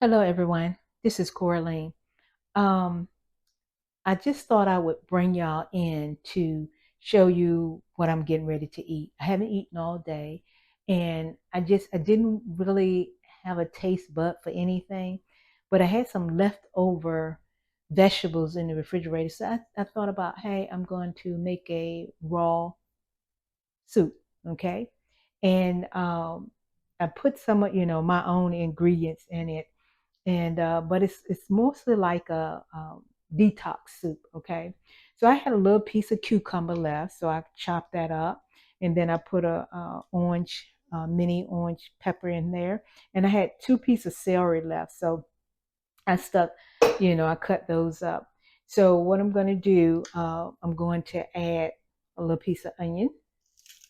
Hello, everyone. This is Coraline. Um, I just thought I would bring y'all in to show you what I'm getting ready to eat. I haven't eaten all day, and I didn't really have a taste bud for anything, but I had some leftover vegetables in the refrigerator. So I thought about, hey, I'm going to make a raw soup, okay? And I put some of my own ingredients in it, and but it's mostly like a detox soup. Okay, so I had a little piece of cucumber left, so I chopped that up, and then I put a orange mini orange pepper in there, and I had two pieces of celery left, so I stuck, I cut those up. So what I'm going to do, I'm going to add a little piece of onion.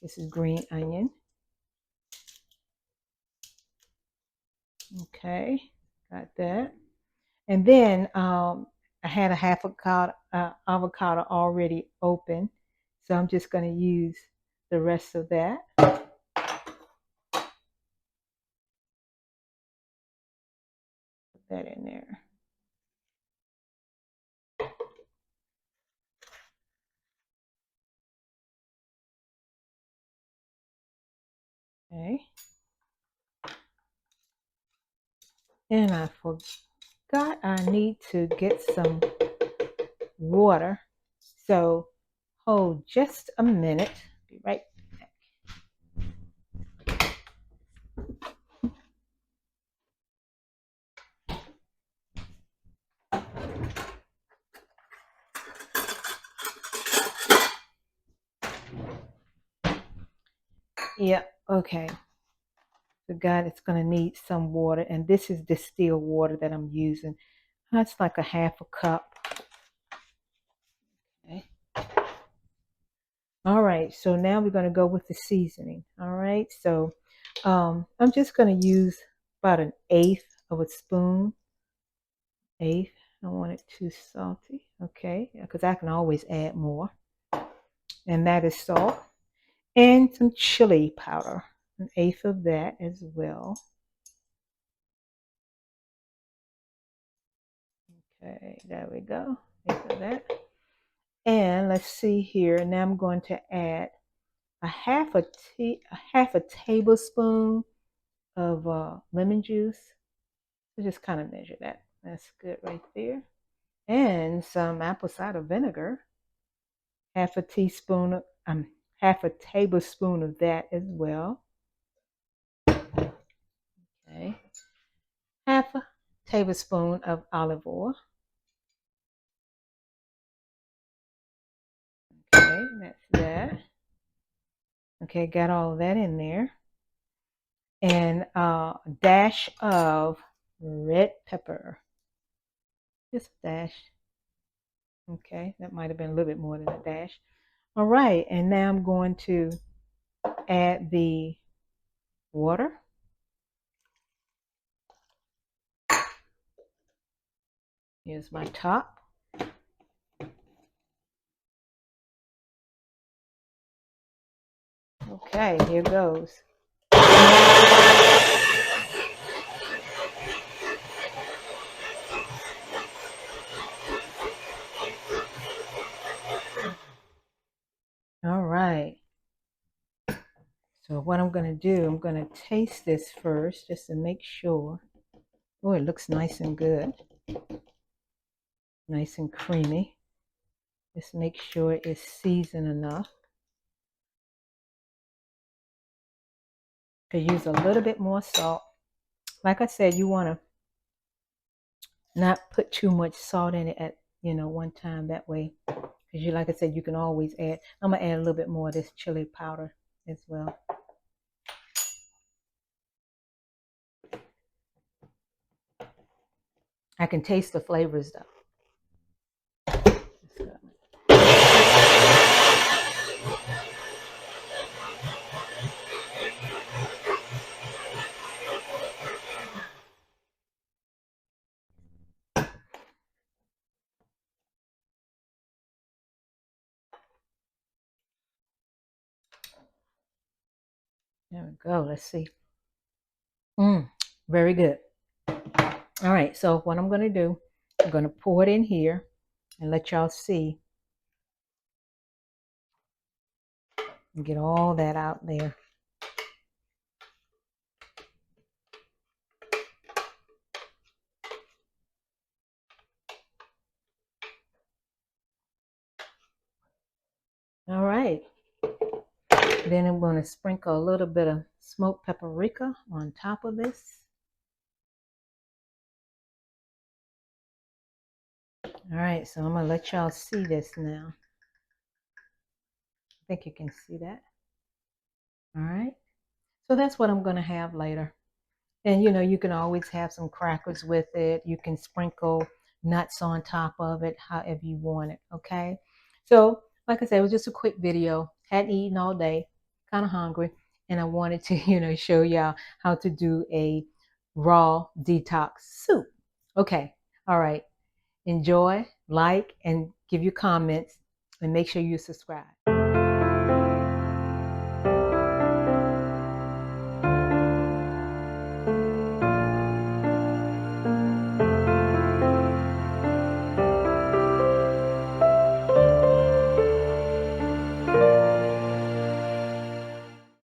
This is green onion. Okay, got that. And then I had a half avocado already open. So I'm just going to use the rest of that. Put that in there. Okay. And I forgot I need to get some water. So hold just a minute. Be right back. Yeah, okay. Forgot it's going to need some water. And this is distilled water that I'm using. That's like a half a cup. Okay. All right, so now we're going to go with the seasoning. All right, so I'm just going to use about an eighth of a spoon. Eighth. I don't want it too salty. Okay, because I can always add more. And that is salt and some chili powder. An eighth of that as well. Okay, there we go. Eighth of that. And let's see here. Now I'm going to add a half a tablespoon of lemon juice. So just kind of measure that. That's good right there. And some apple cider vinegar, half a teaspoon, half a tablespoon of that as well. Okay. Half a tablespoon of olive oil. Okay, that's that. Okay, got all of that in there. And a dash of red pepper. Just a dash. Okay, that might have been a little bit more than a dash. All right, and now I'm going to add the water. Here's my top. Okay, here goes. All right. So what I'm going to do, I'm going to taste this first just to make sure. Oh, it looks nice and good. Nice and creamy. Just make sure it's seasoned enough. Could use a little bit more salt. Like I said, you want to not put too much salt in it at one time. That way, because like I said, you can always add. I'm gonna add a little bit more of this chili powder as well. I can taste the flavors though. There we go. Let's see. Very good. All right, so what I'm going to do, I'm going to pour it in here and let y'all see and get all that out there. All right, then I'm going to sprinkle a little bit of smoked paprika on top of this. All right, so I'm going to let y'all see this now. I think you can see that. All right, so that's what I'm going to have later. And you can always have some crackers with it. You can sprinkle nuts on top of it, however you want it. Okay. So, like I said, it was just a quick video. Hadn't eaten all day, kind of hungry, and I wanted to, show y'all how to do a raw detox soup. Okay. All right. Enjoy, like, and give your comments, and make sure you subscribe.